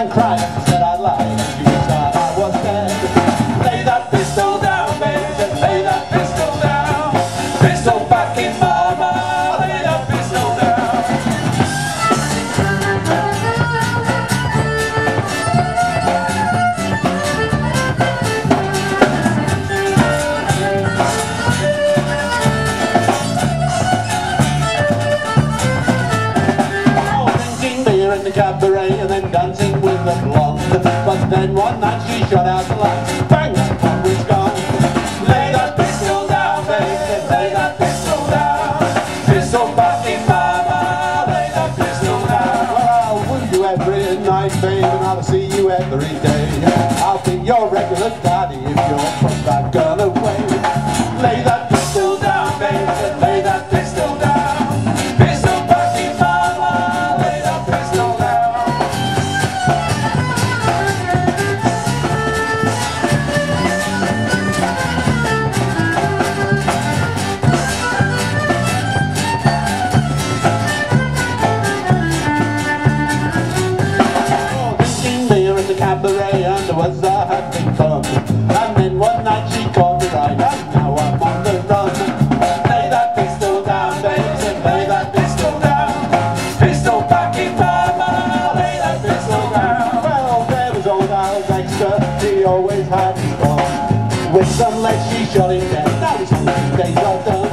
and cried and said I lied, and she said I was dead. Lay that pistol down, baby, lay that pistol down. Pistol back in mama, lay that pistol down. Oh, drinking beer in the cabaret and then dancing with the blonde. But then one night she shot out the light. Bang, that one was gone. Lay that pistol down, baby, lay that pistol down. Pistol back in mama, lay that pistol down. Well, I'll woo you every night, babe, and I'll see you every day. I'll be your regular daddy if you'll put that girl away. Lay that pistol down, baby, lay that pistol down. Pistol back in mama, lay that pistol down. Beer in the cabaret and there was a having fun. And then one night she caught me right, and now I'm on the run. Lay that pistol down, baby, said lay that pistol down. Pistol back in mama, lay that pistol down. Well, there was old Al Dexter, he always had his gun. With some lead she shot him dead, now his days are done.